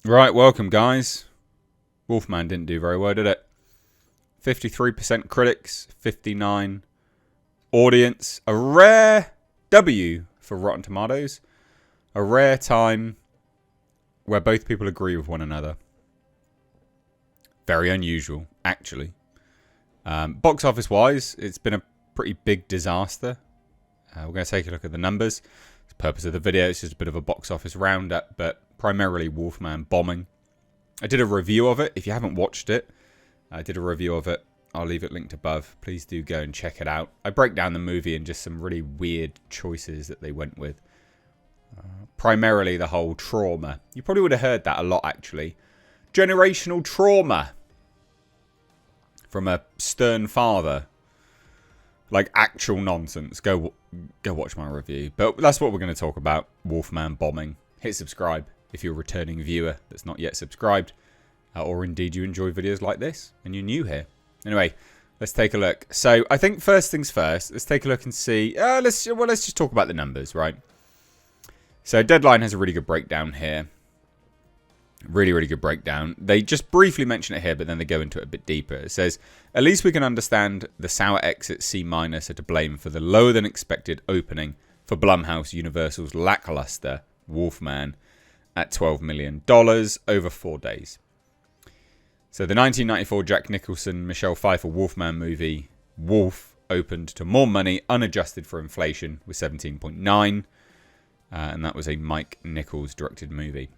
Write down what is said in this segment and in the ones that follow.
Right, welcome guys. Wolfman didn't do very well, did it? 53% critics, 59% audience. A rare W for Rotten Tomatoes. A rare time where both people agree with one another. Very unusual, actually. Box office wise, it's been a pretty big disaster. We're going to take a look at the numbers. The purpose of the video is just a bit of a box office roundup, but primarily Wolfman bombing. I did a review of it. If you haven't watched it, I did a review of it. I'll leave it linked above. Please do go and check it out. I break down the movie and just some really weird choices that they went with. Primarily the whole trauma. You probably would have heard that a lot, actually. Generational trauma from a stern father. Like actual nonsense. Go watch my review. But that's what we're going to talk about. Wolfman bombing. Hit subscribe if you're a returning viewer that's not yet subscribed. Or indeed you enjoy videos like this and you're new here. Anyway, let's take a look. So I think first things first, let's take a look and see. Let's just talk about the numbers, right? So Deadline has a really good breakdown here. Really, really good breakdown. They just briefly mention it here, but then they go into it a bit deeper. It says, at least we can understand the sour exit C- are to blame for the lower than expected opening for Blumhouse Universal's lackluster Wolfman at $12 million over 4 days. So the 1994 Jack Nicholson, Michelle Pfeiffer Wolfman movie, Wolf, opened to more money unadjusted for inflation with 17.9. And that was a Mike Nichols directed movie.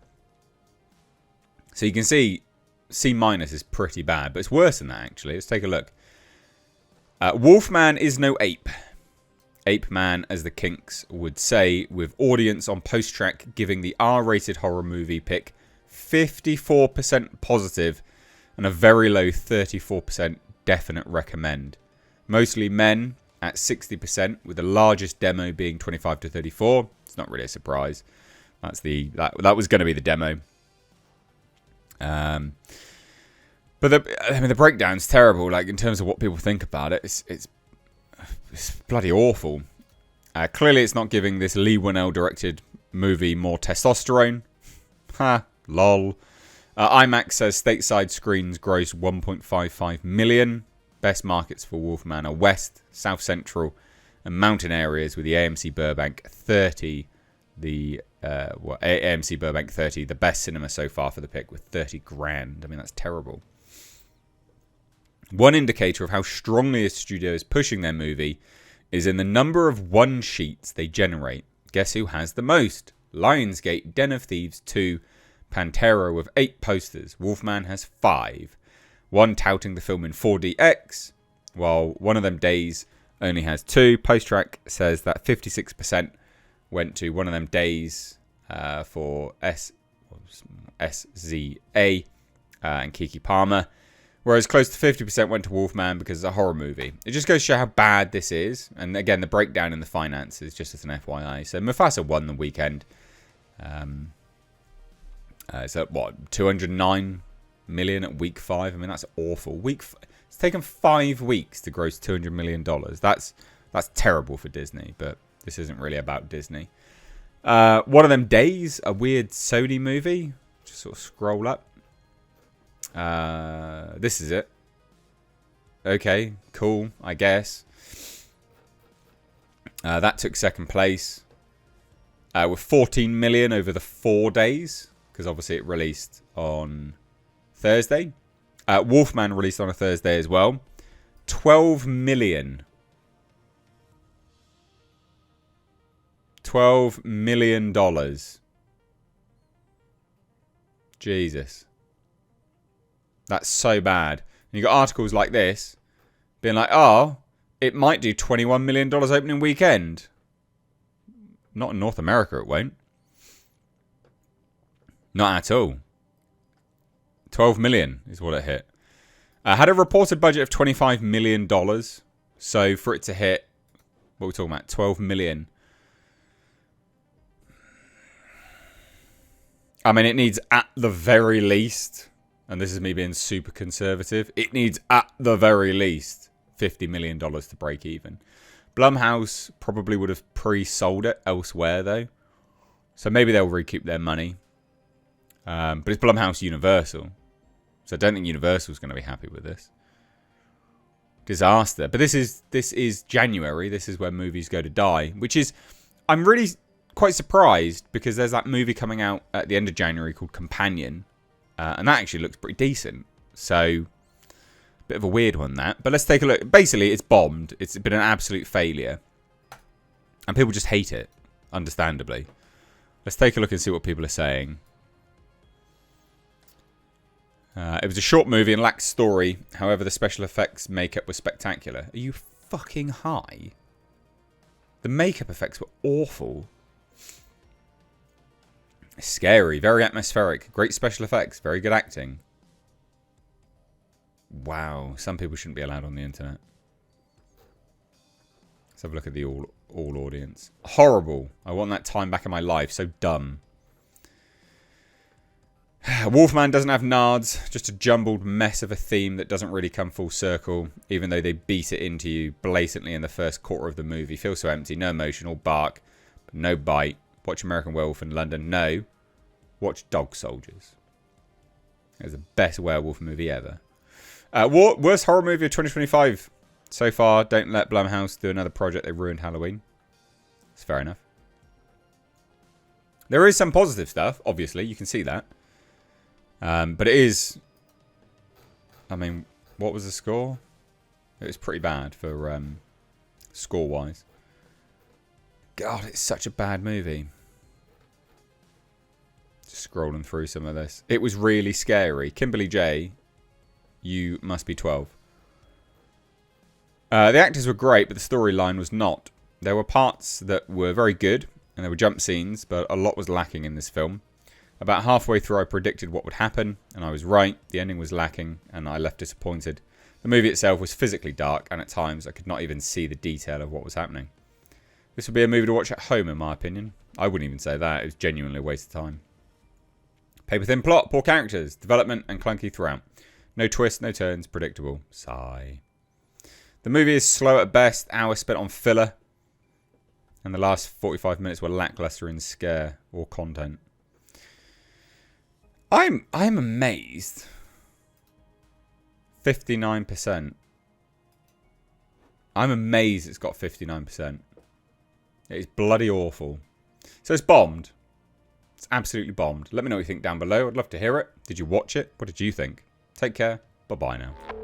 So you can see C- is pretty bad, but it's worse than that actually. Let's take a look. Wolfman is no ape. Ape Man, as the Kinks would say, with audience on post-track giving the R-rated horror movie pick 54% positive and a very low 34% definite recommend. Mostly men at 60%, with the largest demo being 25 to 34. It's not really a surprise. That was going to be the demo. But the breakdown's terrible. Like in terms of what people think about it, it's bloody awful. Clearly, it's not giving this Lee Winnell directed movie more testosterone. Ha, lol. IMAX says stateside screens gross 1.55 million. Best markets for Wolfman are West, South Central, and mountain areas with the AMC Burbank 30. AMC Burbank 30, the best cinema so far for the pick with 30 grand. I mean, that's terrible. One indicator of how strongly a studio is pushing their movie is in the number of one sheets they generate. Guess who has the most? Lionsgate, Den of Thieves 2, Pantera with 8 posters. Wolfman has 5. One touting the film in 4DX, while one of them days only has 2. Post-track says that 56% went to one of them days for SZA and Keke Palmer, whereas close to 50% went to Wolfman because it's a horror movie. It just goes to show how bad this is. And again, the breakdown in the finances, just as an FYI. So Mufasa won the weekend. It's at what, 209 million at week 5. I mean, that's awful. It's taken 5 weeks to gross $200 million. That's terrible for Disney, but this isn't really about Disney. One of them days, a weird Sony movie. Just sort of scroll up. This is it. Okay, cool, I guess. That took second place with 14 million over the 4 days, because obviously it released on Thursday. Wolfman released on a Thursday as well. 12 million. $12 million. Jesus. That's so bad. And you got articles like this being like, oh, it might do $21 million opening weekend. Not in North America, it won't. Not at all. 12 million is what it hit. Had a reported budget of $25 million. So for it to hit, what are we talking about? 12 million. I mean, it needs at the very least, and this is me being super conservative, it needs at the very least $50 million to break even. Blumhouse probably would have pre-sold it elsewhere, though. So maybe they'll recoup their money. But it's Blumhouse Universal. So I don't think Universal's going to be happy with this. Disaster. But this is January. This is where movies go to die. Which is... I'm really quite surprised because there's that movie coming out at the end of January called Companion. And that actually looks pretty decent. So... Bit of a weird one, that. But let's take a look. Basically, it's bombed. It's been an absolute failure. And people just hate it. Understandably. Let's take a look and see what people are saying. It was a short movie and lacked story. However, the special effects makeup was spectacular. Are you fucking high? The makeup effects were awful. Scary. Very atmospheric. Great special effects. Very good acting. Wow. Some people shouldn't be allowed on the internet. Let's have a look at the all audience. Horrible. I want that time back in my life. So dumb. Wolfman doesn't have nards, just a jumbled mess of a theme that doesn't really come full circle, even though they beat it into you blatantly in the first quarter of the movie. Feels so empty, no emotion, all bark, but no bite. Watch American Werewolf in London, no. Watch Dog Soldiers. It's the best werewolf movie ever. Worst horror movie of 2025 so far. Don't let Blumhouse do another project. They ruined Halloween. It's fair enough. There is some positive stuff, obviously. You can see that. But it is... I mean, what was the score? It was pretty bad for score-wise. God, it's such a bad movie. Just scrolling through some of this. It was really scary. Kimberly J, you must be 12. The actors were great, but the storyline was not. There were parts that were very good, and there were jump scenes, but a lot was lacking in this film. About halfway through, I predicted what would happen, and I was right. The ending was lacking, and I left disappointed. The movie itself was physically dark, and at times I could not even see the detail of what was happening. This would be a movie to watch at home, in my opinion. I wouldn't even say that. It was genuinely a waste of time. Paper-thin plot, poor characters, development, and clunky throughout. No twists, no turns, predictable. Sigh. The movie is slow at best, hours spent on filler, and the last 45 minutes were lackluster in scare or content. I'm amazed. 59%. I'm amazed it's got 59%. It is bloody awful. So it's bombed. It's absolutely bombed. Let me know what you think down below. I'd love to hear it. Did you watch it? What did you think? Take care. Bye-bye now.